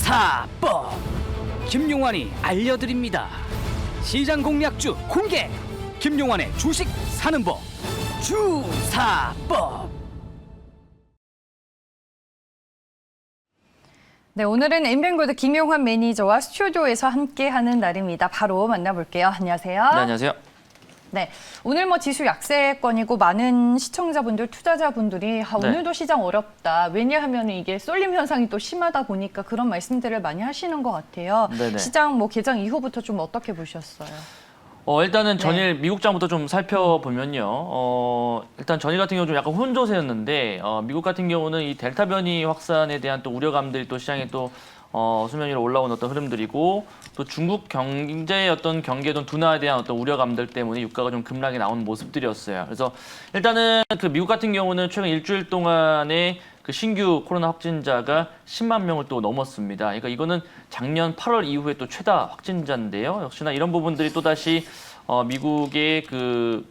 주사법 김용환이 알려드립니다. 시장 공략주 공개. 김용환의 주식 사는 법 주사법. 네, 오늘은 엠뱅골드 김용환 매니저와 스튜디오에서 함께하는 날입니다. 바로 만나볼게요. 안녕하세요. 네, 안녕하세요. 네, 오늘 지수 약세권이고 많은 시청자분들, 투자자분들이 오늘도 시장 어렵다. 왜냐하면 이게 쏠림 현상이 또 심하다 보니까 그런 말씀들을 많이 하시는 것 같아요. 네네. 시장 개장 이후부터 좀 어떻게 보셨어요? 일단은 전일 미국장부터 좀 살펴보면요. 일단 전일 같은 경우 좀 약간 혼조세였는데 미국 같은 경우는 이 델타 변이 확산에 대한 또 우려감들이 또 시장에 또 수면 위로 올라온 어떤 흐름들이고, 또 중국 경제의 어떤 경계동 둔화에 대한 어떤 우려감들 때문에 유가가 좀 급락이 나온 모습들이었어요. 그래서 일단은 그 미국 같은 경우는 최근 일주일 동안에 그 신규 코로나 확진자가 10만 명을 또 넘었습니다. 그러니까 이거는 작년 8월 이후에 또 최다 확진자인데요. 역시나 이런 부분들이 또다시 미국의 그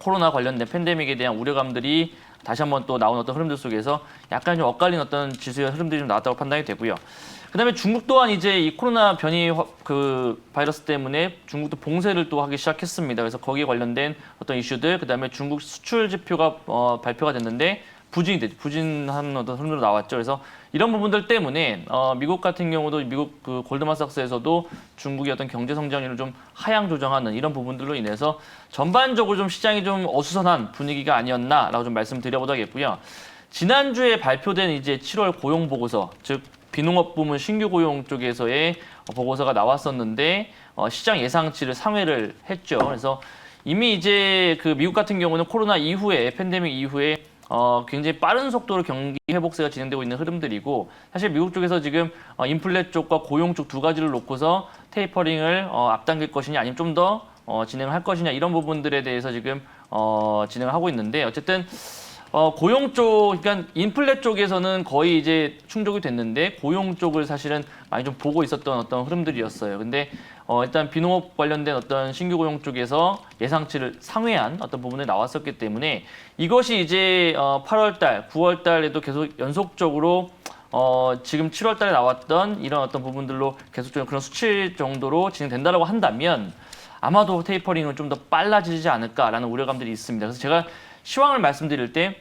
코로나 관련된 팬데믹에 대한 우려감들이 다시 한번 또 나온 어떤 흐름들 속에서 약간 좀 엇갈린 어떤 지수의 흐름들이 좀 나왔다고 판단이 되고요. 그다음에 중국 또한 이제 이 코로나 변이 바이러스 때문에 중국도 봉쇄를 또 하기 시작했습니다. 그래서 거기에 관련된 어떤 이슈들, 그다음에 중국 수출 지표가 발표가 됐는데 부진한 어떤 흐름으로 나왔죠. 그래서 이런 부분들 때문에 미국 같은 경우도 미국 그 골드만삭스에서도 중국의 어떤 경제 성장률을 좀 하향 조정하는 이런 부분들로 인해서 전반적으로 좀 시장이 좀 어수선한 분위기가 아니었나라고 좀 말씀드려보자겠고요. 지난주에 발표된 이제 7월 고용 보고서, 즉 비농업 부문 신규 고용 쪽에서의 보고서가 나왔었는데 시장 예상치를 상회를 했죠. 그래서 이미 이제 그 미국 같은 경우는 코로나 이후에 팬데믹 이후에 굉장히 빠른 속도로 경기 회복세가 진행되고 있는 흐름들이고, 사실 미국 쪽에서 지금 인플레 쪽과 고용 쪽 두 가지를 놓고서 테이퍼링을 앞당길 것이냐 아니면 좀 더 진행을 할 것이냐 이런 부분들에 대해서 지금 진행을 하고 있는데, 어쨌든 고용 쪽, 그러니까 인플레 쪽에서는 거의 이제 충족이 됐는데 고용 쪽을 사실은 많이 좀 보고 있었던 어떤 흐름들이었어요. 근데 일단 비농업 관련된 어떤 신규 고용 쪽에서 예상치를 상회한 어떤 부분이 나왔었기 때문에 이것이 이제 8월 달, 9월 달에도 계속 연속적으로 지금 7월 달에 나왔던 이런 어떤 부분들로 계속적인 그런 수치 정도로 진행된다라고 한다면 아마도 테이퍼링은 좀 더 빨라지지 않을까라는 우려감들이 있습니다. 그래서 제가 시황을 말씀드릴 때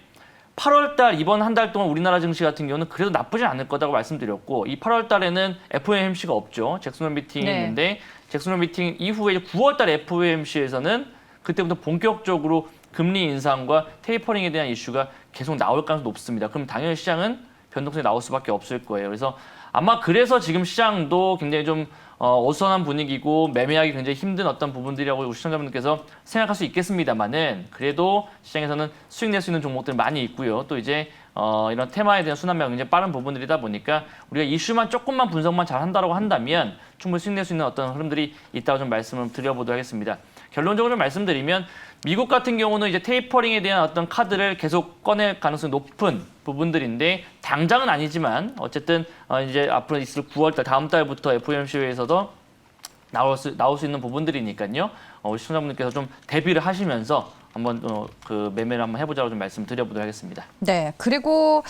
8월 달 이번 한 달 동안 우리나라 증시 같은 경우는 그래도 나쁘지 않을 거라고 말씀드렸고, 이 8월 달에는 FOMC가 없죠. 잭슨홀 미팅이 있는데 잭슨홀 미팅 이후에 9월 달 FOMC에서는 그때부터 본격적으로 금리 인상과 테이퍼링에 대한 이슈가 계속 나올 가능성이 높습니다. 그럼 당연히 시장은 변동성이 나올 수밖에 없을 거예요. 그래서 아마 그래서 지금 시장도 굉장히 좀 어수선한 분위기고 매매하기 굉장히 힘든 어떤 부분들이라고 시청자분들께서 생각할 수 있겠습니다만은, 그래도 시장에서는 수익 낼 수 있는 종목들 많이 있고요. 또 이제 이런 테마에 대한 순환매가 굉장히 빠른 부분들이다 보니까 우리가 이슈만 조금만 분석만 잘 한다고 한다면 충분히 수익 낼 수 있는 어떤 흐름들이 있다고 좀 말씀을 드려보도록 하겠습니다. 결론적으로 좀 말씀드리면 미국 같은 경우는 이제 테이퍼링에 대한 어떤 카드를 계속 꺼낼 가능성이 높은 부분들인데, 당장은 아니지만 어쨌든 이제 앞으로 있을 9월달 다음 달부터 FOMC에서도 나올 수 있는 부분들이니까요. 우리 시청자분들께서 좀 대비를 하시면서 한번 그 매매를 한번 해보자고 좀 말씀드려보도록 하겠습니다. 네, 그리고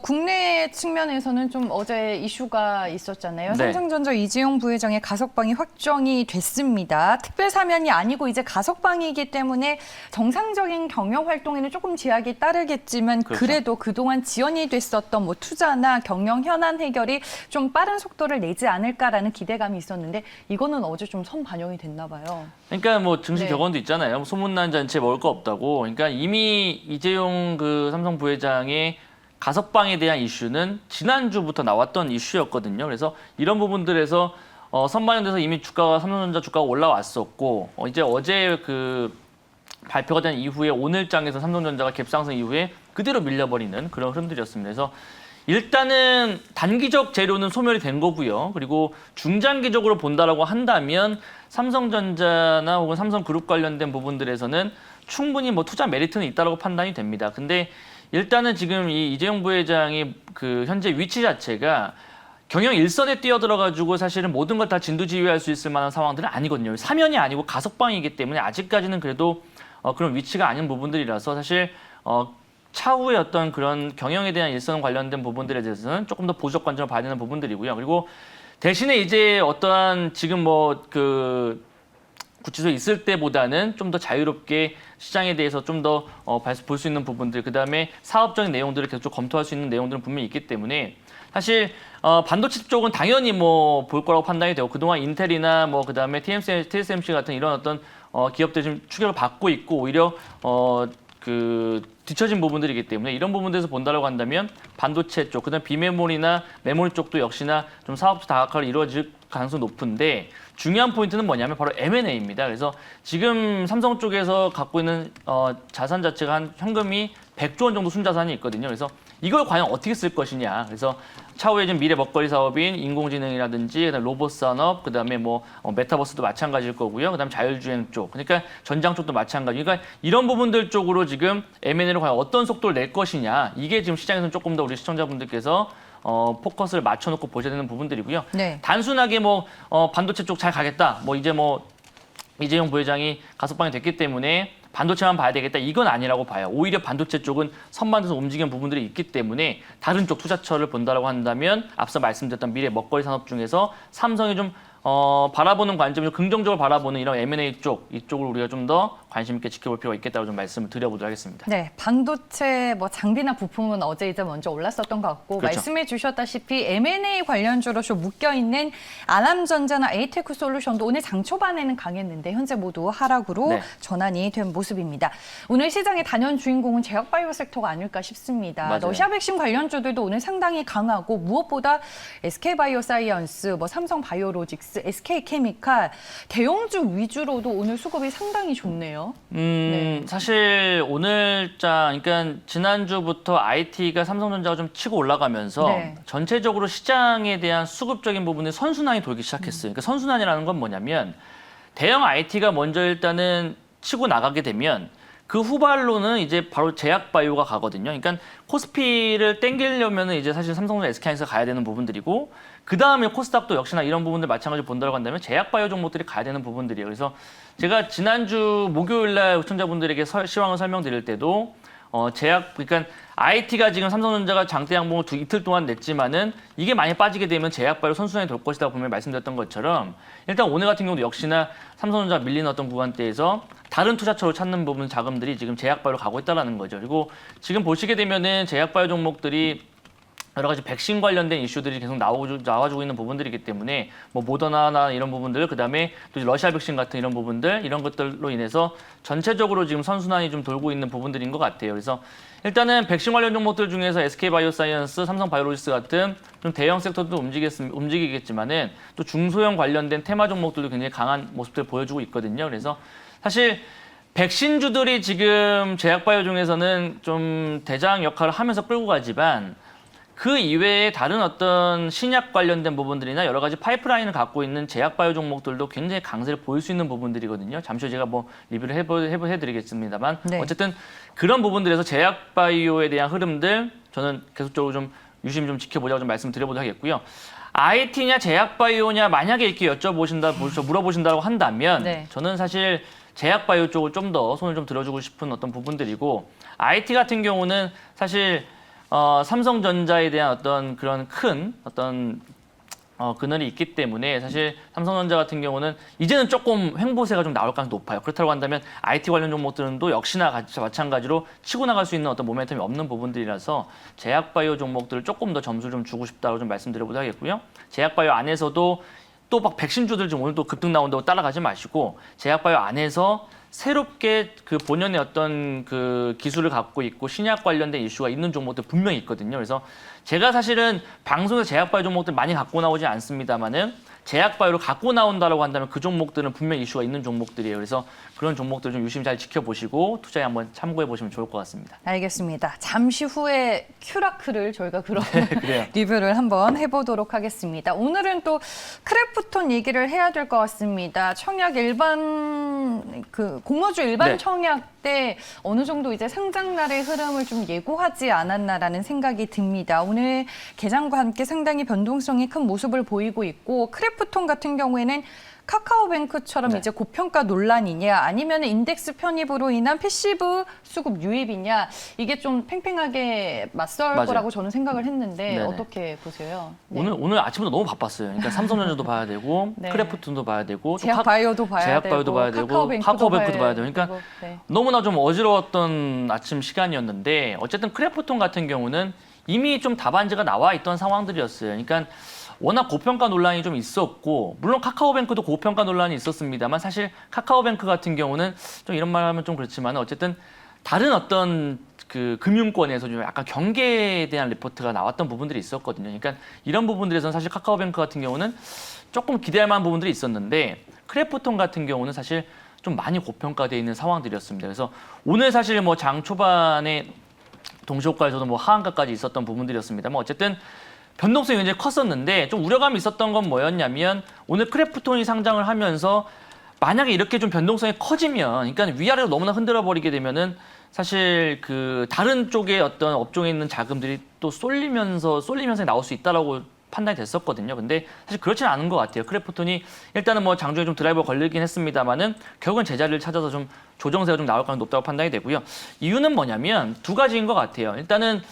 국내 측면에서는 좀 어제 이슈가 있었잖아요. 네. 삼성전자 이재용 부회장의 가석방이 확정이 됐습니다. 특별 사면이 아니고 이제 가석방이기 때문에 정상적인 경영 활동에는 조금 제약이 따르겠지만, 그렇죠. 그래도 그동안 지연이 됐었던 투자나 경영 현안 해결이 좀 빠른 속도를 내지 않을까라는 기대감이 있었는데, 이거는 어제 좀 선 반영이 됐나 봐요. 그러니까 증시 격언도 있잖아요. 소문난 잔치에 먹을 거 없다고. 그러니까 이미 이재용 그 삼성 부회장의 가석방에 대한 이슈는 지난주부터 나왔던 이슈였거든요. 그래서 이런 부분들에서 선반영돼서 이미 삼성전자 주가가 올라왔었고, 이제 어제 그 발표가 된 이후에 오늘장에서 삼성전자가 갭상승 이후에 그대로 밀려버리는 그런 흐름들이었습니다. 그래서 일단은 단기적 재료는 소멸이 된 거고요. 그리고 중장기적으로 본다라고 한다면 삼성전자나 혹은 삼성그룹 관련된 부분들에서는 충분히 투자 메리트는 있다라고 판단이 됩니다. 근데 일단은 지금 이 이재용 부회장이 그 현재 위치 자체가 경영 일선에 뛰어들어가지고 사실은 모든 걸 다 진두지휘할 수 있을 만한 상황들은 아니거든요. 사면이 아니고 가석방이기 때문에 아직까지는 그래도 그런 위치가 아닌 부분들이라서 사실 차후의 어떤 그런 경영에 대한 일선 관련된 부분들에 대해서는 조금 더 보수적 관점을 봐야 되는 부분들이고요. 그리고 대신에 이제 어떠한 지금 뭐 그 구치소에 있을 때보다는 좀 더 자유롭게 시장에 대해서 좀 더 볼 수 있는 부분들, 그다음에 사업적인 내용들을 계속 검토할 수 있는 내용들은 분명히 있기 때문에 사실 반도체 쪽은 당연히 뭐 볼 거라고 판단이 되고 그동안 인텔이나 뭐 그다음에 TSMC 같은 이런 어떤 기업들이 지금 추격을 받고 있고 오히려 그 뒤처진 부분들이기 때문에 이런 부분들에서 본다라고 한다면 반도체 쪽, 그다음 비메모리나 메모리 쪽도 역시나 좀 사업적 다각화를 이루어질 가능성이 높은데 중요한 포인트는 뭐냐면 바로 M&A입니다. 그래서 지금 삼성 쪽에서 갖고 있는 자산 자체가 한 현금이 100조 원 정도 순자산이 있거든요. 그래서 이걸 과연 어떻게 쓸 것이냐. 그래서 차후에 지금 미래 먹거리 사업인 인공지능이라든지 그다음에 로봇 산업, 그다음에 뭐 메타버스도 마찬가지일 거고요. 그다음에 자율주행 쪽, 그러니까 전장 쪽도 마찬가지. 그러니까 이런 부분들 쪽으로 지금 M&A를 과연 어떤 속도를 낼 것이냐. 이게 지금 시장에서는 조금 더 우리 시청자분들께서 포커스를 맞춰놓고 보셔야 되는 부분들이고요. 네. 단순하게 뭐 반도체 쪽 잘 가겠다. 뭐 이제 뭐 이재용 부회장이 가석방이 됐기 때문에 반도체만 봐야 되겠다. 이건 아니라고 봐요. 오히려 반도체 쪽은 선반에서 움직이는 부분들이 있기 때문에 다른 쪽 투자처를 본다라고 한다면 앞서 말씀드렸던 미래 먹거리 산업 중에서 삼성이 좀 바라보는 관점이 좀 긍정적으로 바라보는 이런 M&A 쪽, 이쪽을 우리가 좀 더 관심 있게 지켜볼 필요가 있겠다고 좀 말씀을 드려보도록 하겠습니다. 네, 반도체 뭐 장비나 부품은 어제 이제 먼저 올랐었던 것 같고 그렇죠. 말씀해 주셨다시피 M&A 관련주로 좀 묶여 있는 아람전자나 에이테크 솔루션도 오늘 장 초반에는 강했는데 현재 모두 하락으로 네. 전환이 된 모습입니다. 오늘 시장의 단연 주인공은 제약바이오 섹터가 아닐까 싶습니다. 맞아요. 러시아 백신 관련주들도 오늘 상당히 강하고 무엇보다 SK바이오사이언스, 뭐 삼성바이오로직스, SK케미칼 대형주 위주로도 오늘 수급이 상당히 좋네요. 사실 오늘장, 그러니까 지난주부터 IT가 삼성전자가 좀 치고 올라가면서 네. 전체적으로 시장에 대한 수급적인 부분에 선순환이 돌기 시작했어요. 그러니까 선순환이라는 건 뭐냐면 대형 IT가 먼저 일단은 치고 나가게 되면 그 후발로는 이제 바로 제약바이오가 가거든요. 그러니까 코스피를 땡기려면은 이제 사실 삼성전자, SK하이닉스가 가야 되는 부분들이고 그 다음에 코스닥도 역시나 이런 부분들 마찬가지로 본다고 한다면 제약바이오 종목들이 가야 되는 부분들이에요. 그래서 제가 지난주 목요일날 시청자분들에게 시황을 설명드릴 때도 그러니까 IT가 지금 삼성전자가 장대 양봉을 이틀 동안 냈지만은 이게 많이 빠지게 되면 제약바이오 선순환이 돌 것이다 분명히 말씀드렸던 것처럼 일단 오늘 같은 경우도 역시나 삼성전자 밀리는 어떤 구간대에서 다른 투자처로 찾는 부분 자금들이 지금 제약바이오로 가고 있다는 거죠. 그리고 지금 보시게 되면은 제약바이오 종목들이 여러 가지 백신 관련된 이슈들이 계속 나와주고 있는 부분들이기 때문에 뭐 모더나나 이런 부분들, 그다음에 또 러시아 백신 같은 이런 부분들, 이런 것들로 인해서 전체적으로 지금 선순환이 좀 돌고 있는 부분들인 것 같아요. 그래서 일단은 백신 관련 종목들 중에서 SK바이오사이언스, 삼성바이오로직스 같은 좀 대형 섹터도 움직이겠지만은 또 중소형 관련된 테마 종목들도 굉장히 강한 모습들을 보여주고 있거든요. 그래서 사실 백신주들이 지금 제약바이오 중에서는 좀 대장 역할을 하면서 끌고 가지만 그 이외에 다른 어떤 신약 관련된 부분들이나 여러 가지 파이프라인을 갖고 있는 제약바이오 종목들도 굉장히 강세를 보일 수 있는 부분들이거든요. 잠시 후 제가 뭐 리뷰를 해드리겠습니다만 네. 어쨌든 그런 부분들에서 제약바이오에 대한 흐름들 저는 계속적으로 좀 유심히 좀 지켜보자고 좀 말씀드려보도록 하겠고요. IT냐 제약바이오냐 만약에 이렇게 물어보신다고 한다면 네. 저는 사실 제약바이오 쪽을 좀 더 손을 좀 들어주고 싶은 어떤 부분들이고 IT 같은 경우는 사실 삼성전자에 대한 어떤 그런 큰 어떤 그늘이 있기 때문에 사실 삼성전자 같은 경우는 이제는 조금 횡보세가 좀 나올 가능성이 높아요. 그렇다고 한다면 IT 관련 종목들은 또 역시나 마찬가지로 치고 나갈 수 있는 어떤 모멘텀이 없는 부분들이라서 제약바이오 종목들을 조금 더 점수를 좀 주고 싶다고 좀 말씀드려보도록 하겠고요. 제약바이오 안에서도 또 막 백신주들 좀 오늘 또 급등 나온다고 따라가지 마시고 제약바이오 안에서 새롭게 그 본연의 어떤 그 기술을 갖고 있고 신약 관련된 이슈가 있는 종목들 분명히 있거든요. 그래서 제가 사실은 방송에서 제약바이오 종목들 많이 갖고 나오지 않습니다만은 제약바이오를 갖고 나온다라고 한다면 그 종목들은 분명히 이슈가 있는 종목들이에요. 그래서 그런 종목들 좀 유심히 잘 지켜보시고 투자에 한번 참고해 보시면 좋을 것 같습니다. 알겠습니다. 잠시 후에 큐라크를 저희가 그런 그래요. 리뷰를 한번 해보도록 하겠습니다. 오늘은 또 크래프톤 얘기를 해야 될 것 같습니다. 청약 일반 공모주 일반 네. 청약 때 어느 정도 이제 상장 날의 흐름을 좀 예고하지 않았나라는 생각이 듭니다. 오늘 개장과 함께 상당히 변동성이 큰 모습을 보이고 있고 크래프톤 크래프톤 같은 경우에는 카카오뱅크처럼 네. 이제 고평가 논란이냐 아니면 인덱스 편입으로 인한 패시브 수급 유입이냐 이게 좀 팽팽하게 맞설 맞아요. 거라고 저는 생각을 했는데 네네. 어떻게 보세요? 네. 오늘 아침부터 너무 바빴어요. 그러니까 삼성전자도 봐야 되고 네. 크래프톤도 봐야 되고 또 제약바이오도 봐야 제약바이오도 되고 봐야 되고 카카오뱅크도 봐야 되고 그러니까 네. 너무나 좀 어지러웠던 아침 시간이었는데 어쨌든 크래프톤 같은 경우는 이미 좀 답안지가 나와 있던 상황들이었어요. 그러니까 워낙 고평가 논란이 좀 있었고 물론 카카오뱅크도 고평가 논란이 있었습니다만 사실 카카오뱅크 같은 경우는 좀 이런 말 하면 좀 그렇지만 어쨌든 다른 어떤 그 금융권에서 좀 약간 경계에 대한 리포트가 나왔던 부분들이 있었거든요. 그러니까 이런 부분들에서는 사실 카카오뱅크 같은 경우는 조금 기대할 만한 부분들이 있었는데 크래프톤 같은 경우는 사실 좀 많이 고평가되어 있는 상황들이었습니다. 그래서 오늘 사실 뭐 장 초반에 동시효과에서도 뭐 하한가까지 있었던 부분들이었습니다만 어쨌든 변동성이 굉장히 컸었는데 좀 우려감이 있었던 건 뭐였냐면 오늘 크래프톤이 상장을 하면서 만약에 이렇게 좀 변동성이 커지면 그러니까 위아래로 너무나 흔들어 버리게 되면은 사실 그 다른 쪽에 어떤 업종에 있는 자금들이 또 쏠리면서 나올 수 있다라고 판단이 됐었거든요. 근데 사실 그렇지는 않은 것 같아요. 크래프톤이 일단은 뭐 장중에 좀 드라이버 걸리긴 했습니다만은 결국은 제자리를 찾아서 좀 조정세가 좀 나올 가능성이 높다고 판단이 되고요. 이유는 뭐냐면 두 가지인 것 같아요. 일단은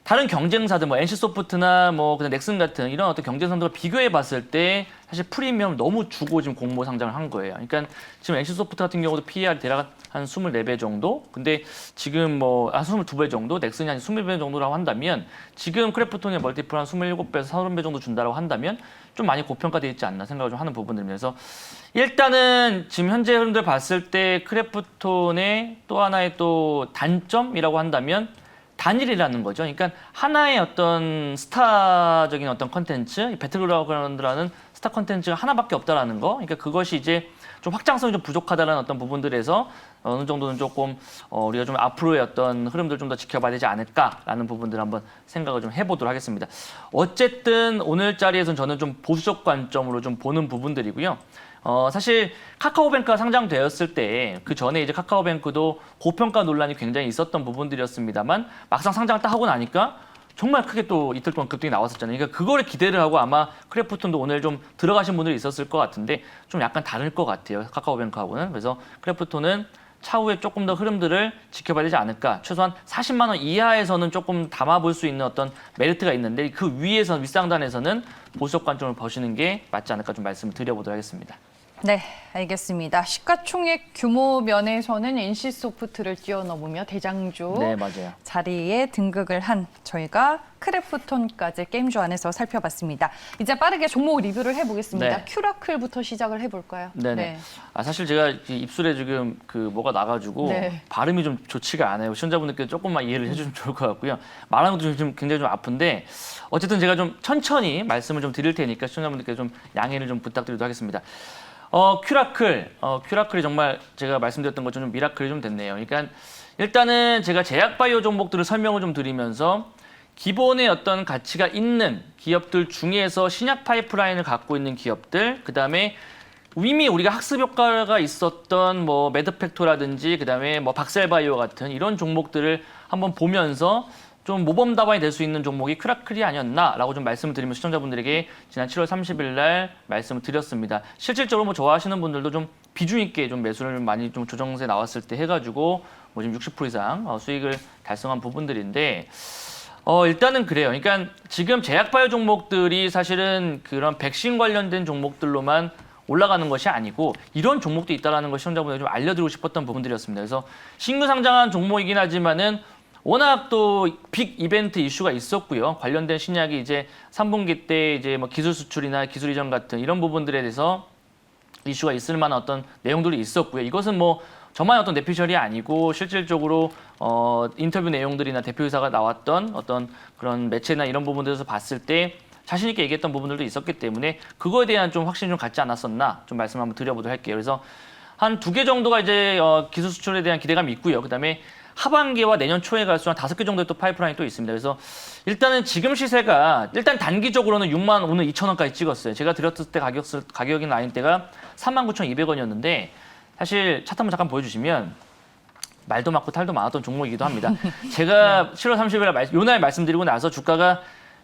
다른 경쟁사들 뭐 NC소프트나 뭐 그냥 넥슨 같은 이런 어떤 경쟁사들과 비교해 봤을 때 사실 프리미엄 너무 주고 지금 공모 상장을 한 거예요. 그러니까 지금 NC소프트 같은 경우도 PER 대략 한 24배 정도. 근데 지금 뭐 22배 정도, 넥슨이 한 20배 정도라고 한다면 지금 크래프톤의 멀티플 한 27배에서 30배 정도 준다라고 한다면 좀 많이 고평가되어 있지 않나 생각을 좀 하는 부분들입니다. 그래서 일단은 지금 현재 흐름들 봤을 때 크래프톤의 또 하나의 또 단점이라고 한다면 단일이라는 거죠. 그러니까 하나의 어떤 스타적인 어떤 컨텐츠, 배틀그라운드라는 스타 컨텐츠가 하나밖에 없다라는 거. 그러니까 그것이 이제 좀 확장성이 좀 부족하다는 어떤 부분들에서 어느 정도는 조금 우리가 좀 앞으로의 어떤 흐름들 좀 더 지켜봐야 되지 않을까라는 부분들 한번 생각을 좀 해보도록 하겠습니다. 어쨌든 오늘 자리에서는 저는 좀 보수적 관점으로 좀 보는 부분들이고요. 사실 카카오뱅크가 상장되었을 때 그 전에 이제 카카오뱅크도 고평가 논란이 굉장히 있었던 부분들이었습니다만 막상 상장을 딱 하고 나니까 정말 크게 또 이틀 동안 급등이 나왔었잖아요. 그러니까 그거를 기대를 하고 아마 크래프톤도 오늘 좀 들어가신 분들이 있었을 것 같은데 좀 약간 다를 것 같아요. 카카오뱅크하고는. 그래서 크래프톤은 차후에 조금 더 흐름들을 지켜봐야 되지 않을까. 최소한 40만 원 이하에서는 조금 담아볼 수 있는 어떤 메리트가 있는데 그 위에서 윗상단에서는 보수적 관점을 보시는 게 맞지 않을까 좀 말씀을 드려보도록 하겠습니다. 네, 알겠습니다. 시가총액 규모 면에서는 NC소프트를 뛰어넘으며 대장주 네, 맞아요. 자리에 등극을 한 저희가 크래프톤까지 게임주 안에서 살펴봤습니다. 이제 빠르게 종목 리뷰를 해보겠습니다. 네. 큐라클부터 시작을 해볼까요? 네네. 네. 사실 제가 입술에 지금 그 뭐가 나가지고 네. 발음이 좀 좋지가 않아요. 시청자분들께 조금만 이해를 해주시면 좋을 것 같고요. 말하는 것도 좀 굉장히 좀 아픈데 어쨌든 제가 좀 천천히 말씀을 좀 드릴 테니까 시청자분들께 좀 양해를 좀 부탁드리도록 하겠습니다. 큐라클이 정말 제가 말씀드렸던 것처럼 좀 미라클이 좀 됐네요. 그러니까 일단은 제가 제약바이오 종목들을 설명을 좀 드리면서 기본의 어떤 가치가 있는 기업들 중에서 신약 파이프라인을 갖고 있는 기업들, 그다음에 이미 우리가 학습 효과가 있었던 뭐 매드팩토라든지 그다음에 뭐 박셀바이오 같은 이런 종목들을 한번 보면서 좀 모범 답안이 될 수 있는 종목이 큐라클이 아니었나라고 좀 말씀을 드리면 시청자분들에게 지난 7월 30일 날 말씀을 드렸습니다. 실질적으로 뭐 좋아하시는 분들도 좀 비중 있게 좀 매수를 많이 좀 조정세 나왔을 때 해가지고 뭐 지금 60% 이상 수익을 달성한 부분들인데 일단은 그래요. 그러니까 지금 제약바이오 종목들이 사실은 그런 백신 관련된 종목들로만 올라가는 것이 아니고 이런 종목도 있다라는 걸 시청자분들에게 좀 알려드리고 싶었던 부분들이었습니다. 그래서 신규 상장한 종목이긴 하지만은 워낙 또 빅 이벤트 이슈가 있었고요. 관련된 신약이 이제 3분기 때 이제 뭐 기술 수출이나 기술 이전 같은 이런 부분들에 대해서 이슈가 있을 만한 어떤 내용들이 있었고요. 이것은 뭐 저만 어떤 내피셜이 아니고 실질적으로 인터뷰 내용들이나 대표이사가 나왔던 어떤 그런 매체나 이런 부분들에서 봤을 때 자신 있게 얘기했던 부분들도 있었기 때문에 그거에 대한 좀 확신이 좀 갖지 않았었나 좀 말씀 한번 드려보도록 할게요. 그래서 한 2개 정도가 이제 기술 수출에 대한 기대감이 있고요. 그다음에 하반기와 내년 초에 갈수록 한 5개 정도의 또 파이프라인이 또 있습니다. 그래서 일단은 지금 시세가 일단 단기적으로는 6만 오늘 2천 원까지 찍었어요. 제가 드렸을 때 가격인 라인 때가 39,200원이었는데 사실 차트 한번 잠깐 보여주시면 말도 많고 탈도 많았던 종목이기도 합니다. 제가 7월 30일 날 요날 말씀드리고 나서 주가가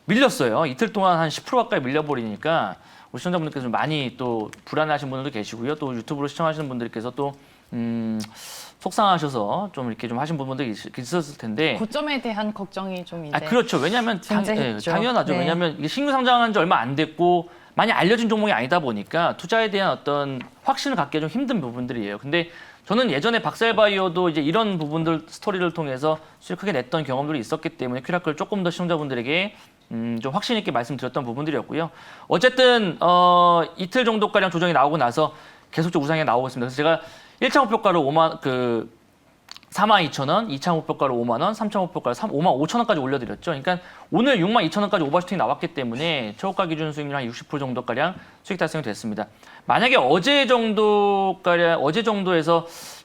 밀렸어요. 이틀 동안 한 10% 가까이 밀려버리니까 우리 시청자분들께서 좀 많이 또 불안해하신 분들도 계시고요. 또 유튜브로 시청하시는 분들께서 또 속상하셔서 좀 이렇게 좀 하신 부분들이 있었을 텐데. 고점에 대한 걱정이 좀 이제. 그렇죠. 왜냐하면 존재했죠. 당연하죠. 네. 왜냐하면 이게 신규 상장한 지 얼마 안 됐고 많이 알려진 종목이 아니다 보니까 투자에 대한 어떤 확신을 갖기 좀 힘든 부분들이에요. 근데 저는 예전에 박셀바이오도 이제 이런 부분들 스토리를 통해서 수익 크게 냈던 경험들이 있었기 때문에 큐라클 조금 더 시청자분들에게 좀 확신 있게 말씀드렸던 부분들이었고요. 어쨌든 이틀 정도가량 조정이 나오고 나서 계속적으로 우상이 나오고 있습니다. 그래서 제가 1차 목표가로 42,000원, 2차 목표가로 5만 원, 3차 목표가로 55,000원까지 올려드렸죠. 그러니까 오늘 62,000원까지 오버슈팅이 나왔기 때문에 최고가 기준 수익률 한 60% 정도가량 수익 달성이 됐습니다. 만약에 어제 정도에서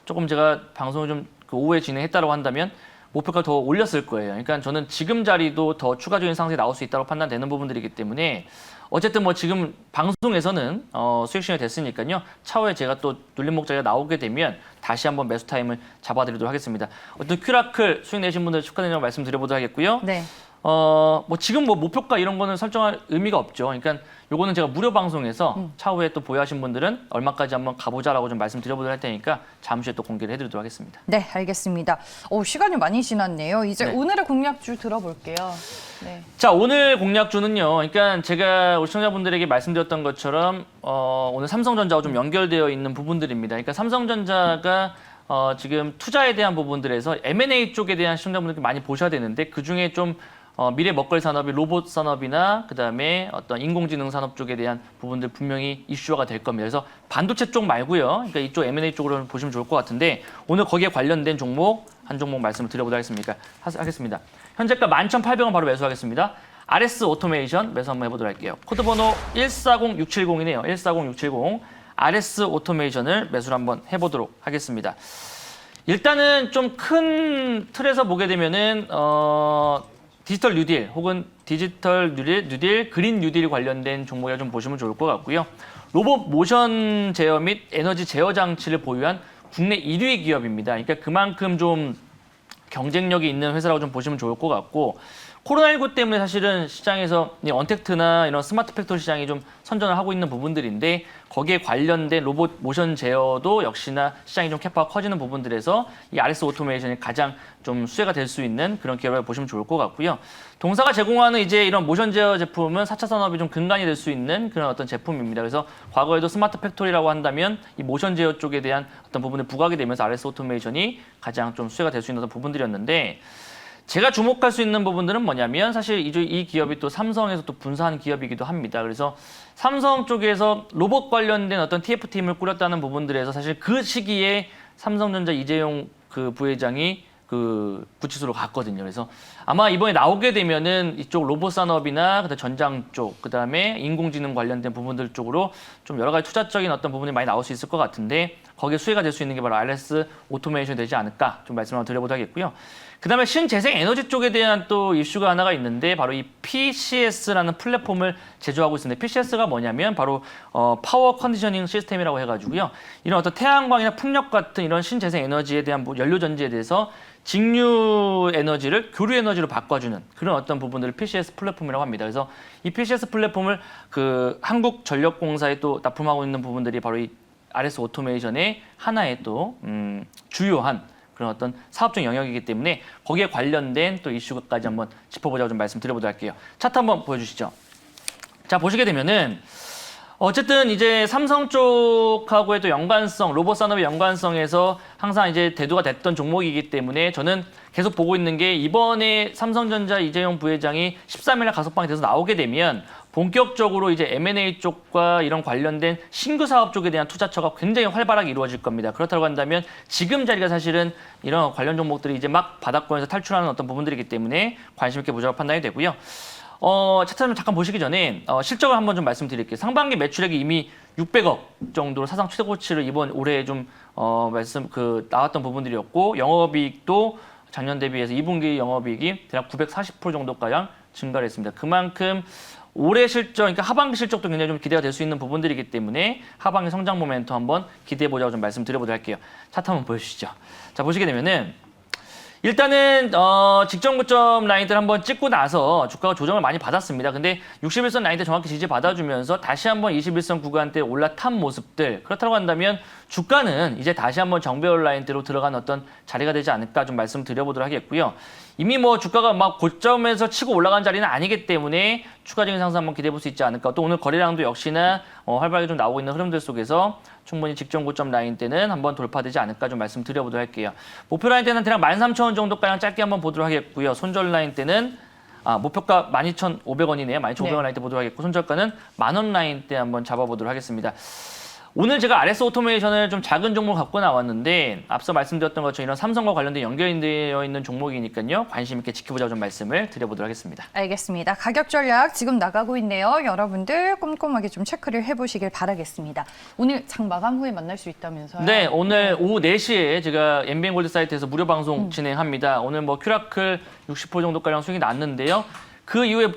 조금 제가 방송을 좀 오후에 진행했다고 한다면 목표가 더 올렸을 거예요. 그러니까 저는 지금 자리도 더 추가적인 상승이 나올 수 있다고 판단되는 부분들이기 때문에 어쨌든 뭐 지금 방송에서는 수익 시간이 됐으니까요. 차후에 제가 또 눌림 목자리가 나오게 되면 다시 한번 매수 타임을 잡아드리도록 하겠습니다. 어떤 큐라클 수익 내신 분들 축하드린다고 말씀드려보도록 하겠고요. 네. 뭐 지금 뭐 목표가 이런 거는 설정할 의미가 없죠. 그러니까 요거는 제가 무료 방송에서 차후에 또 보유하신 분들은 얼마까지 한번 가보자라고 좀 말씀드려보도록 할 테니까 잠시 후에 또 공개를 해드리도록 하겠습니다. 네, 알겠습니다. 시간이 많이 지났네요. 이제 네. 오늘의 공략주 들어볼게요. 네. 자, 오늘 공략주는요. 그러니까 제가 우리 시청자분들에게 말씀드렸던 것처럼 오늘 삼성전자와 좀 연결되어 있는 부분들입니다. 그러니까 삼성전자가 지금 투자에 대한 부분들에서 M&A 쪽에 대한 시청자분들께 많이 보셔야 되는데 그중에 좀 미래 먹거리 산업이 로봇 산업이나 그다음에 어떤 인공지능 산업 쪽에 대한 부분들 분명히 이슈화가 될 겁니다. 그래서 반도체 쪽 말고요. 그러니까 이쪽 M&A 쪽으로 보시면 좋을 것 같은데 오늘 거기에 관련된 종목 한 종목 말씀을 드려보도록 하겠습니다. 현재가 11,800원 바로 매수하겠습니다. RS 오토메이션 매수 한번 해보도록 할게요. 코드 번호 140670이네요. 140670 RS 오토메이션을 매수를 한번 해보도록 하겠습니다. 일단은 좀 큰 틀에서 보게 되면은 디지털 뉴딜 혹은 디지털 뉴딜, 그린 뉴딜 관련된 종목이라 좀 보시면 좋을 것 같고요. 로봇 모션 제어 및 에너지 제어 장치를 보유한 국내 1위 기업입니다. 그러니까 그만큼 좀 경쟁력이 있는 회사라고 좀 보시면 좋을 것 같고 코로나19 때문에 사실은 시장에서 언택트나 이런 스마트 팩토리 시장이 좀 선전을 하고 있는 부분들인데 거기에 관련된 로봇 모션 제어도 역시나 시장이 좀 캐파가 커지는 부분들에서 이 RS 오토메이션이 가장 좀 수혜가 될 수 있는 그런 기업이라고 보시면 좋을 것 같고요. 동사가 제공하는 이제 이런 모션 제어 제품은 4차 산업이 좀 근간이 될 수 있는 그런 어떤 제품입니다. 그래서 과거에도 스마트 팩토리라고 한다면 이 모션 제어 쪽에 대한 어떤 부분을 부각이 되면서 RS 오토메이션이 가장 좀 수혜가 될 수 있는 어떤 부분들이었는데 제가 주목할 수 있는 부분들은 뭐냐면 사실 이 기업이 또 삼성에서 또 분사한 기업이기도 합니다. 그래서 삼성 쪽에서 로봇 관련된 어떤 TF팀을 꾸렸다는 부분들에서 사실 그 시기에 삼성전자 이재용 그 부회장이 그 구치소로 갔거든요. 그래서 아마 이번에 나오게 되면은 이쪽 로봇 산업이나 그다음 전장 쪽, 그다음에 인공지능 관련된 부분들 쪽으로 좀 여러 가지 투자적인 어떤 부분이 많이 나올 수 있을 것 같은데 거기에 수혜가 될 수 있는 게 바로 RS 오토메이션이 되지 않을까 좀 말씀을 한번 드려보도록 하겠고요. 그다음에 신재생 에너지 쪽에 대한 또 이슈가 하나가 있는데 바로 이 PCS라는 플랫폼을 제조하고 있습니다. PCS가 뭐냐면 바로 파워 컨디셔닝 시스템이라고 해가지고요. 이런 어떤 태양광이나 풍력 같은 이런 신재생 에너지에 대한 연료 전지에 대해서 직류 에너지를 교류 에너지로 바꿔주는 그런 어떤 부분들을 PCS 플랫폼이라고 합니다. 그래서 이 PCS 플랫폼을 그 한국전력공사에 또 납품하고 있는 부분들이 바로 이 RS 오토메이션의 하나의 또 주요한 그런 어떤 사업적 영역이기 때문에 거기에 관련된 또 이슈까지 한번 짚어보자고 좀 말씀드려보도록 할게요. 차트 한번 보여주시죠. 자, 보시게 되면은 어쨌든 이제 삼성 쪽하고의 또 연관성, 로봇 산업의 연관성에서 항상 이제 대두가 됐던 종목이기 때문에 저는 계속 보고 있는 게 이번에 삼성전자 이재용 부회장이 13일날 가석방이 돼서 나오게 되면 본격적으로 이제 M&A 쪽과 이런 관련된 신규 사업 쪽에 대한 투자처가 굉장히 활발하게 이루어질 겁니다. 그렇다고 한다면 지금 자리가 사실은 이런 관련 종목들이 이제 막 바닥권에서 탈출하는 어떤 부분들이기 때문에 관심 있게 보자고 판단이 되고요. 차트를 잠깐 보시기 전에 실적을 한번 좀 말씀드릴게요. 상반기 매출액이 이미 600억 정도로 사상 최고치를 이번 올해 좀 나왔던 부분들이었고 영업이익도 작년 대비해서 2분기 영업이익이 대략 940% 정도가량 증가를 했습니다. 그만큼 올해 실적, 그러니까 하반기 실적도 굉장히 좀 기대가 될 수 있는 부분들이기 때문에 하반기 성장 모멘텀 한번 기대해 보자고 좀 말씀드려보도록 할게요. 차트 한번 보여주시죠. 자, 보시게 되면은 일단은 직전 고점 라인들 한번 찍고 나서 주가가 조정을 많이 받았습니다. 근데 61선 라인대 정확히 지지 받아주면서 다시 한번 21선 구간대 올라탄 모습들. 그렇다고 한다면 주가는 이제 다시 한번 정배열 라인대로 들어간 어떤 자리가 되지 않을까 좀 말씀드려보도록 하겠고요. 이미 뭐 주가가 막 고점에서 치고 올라간 자리는 아니기 때문에 추가적인 상승 한번 기대해 볼 수 있지 않을까. 또 오늘 거래량도 역시나 활발하게 좀 나오고 있는 흐름들 속에서 충분히 직전 고점 라인 때는 한번 돌파되지 않을까 좀 말씀드려보도록 할게요. 목표 라인 때는 대략 13,000원 정도가량 짧게 한번 보도록 하겠고요. 손절 라인 때는 목표가 12,500원이네요. 12,500원 라인 때 보도록 하겠고 손절가는 10,000원 라인 때 한번 잡아보도록 하겠습니다. 오늘 제가 RS 오토메이션을 좀 작은 종목 갖고 나왔는데 앞서 말씀드렸던 것처럼 이런 삼성과 관련된 연결되어 있는 종목이니까요. 관심 있게 지켜보자고 좀 말씀을 드려보도록 하겠습니다. 알겠습니다. 가격 전략 지금 나가고 있네요. 여러분들 꼼꼼하게 좀 체크를 해보시길 바라겠습니다. 오늘 장 마감 후에 만날 수 있다면서요? 네, 오늘 오후 4시에 제가 MBN 골드 사이트에서 무료 방송 진행합니다. 오늘 뭐 큐라클 60% 정도가량 수익이 났는데요. 그 이후에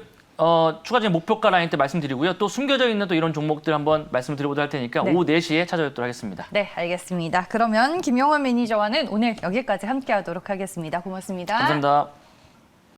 추가적인 목표가 라인 때 말씀드리고요. 또 숨겨져 있는 또 이런 종목들 한번 말씀드려보도록 할 테니까 네. 오후 4시에 찾아뵙도록 하겠습니다. 네, 알겠습니다. 그러면 김용원 매니저와는 오늘 여기까지 함께하도록 하겠습니다. 고맙습니다. 감사합니다.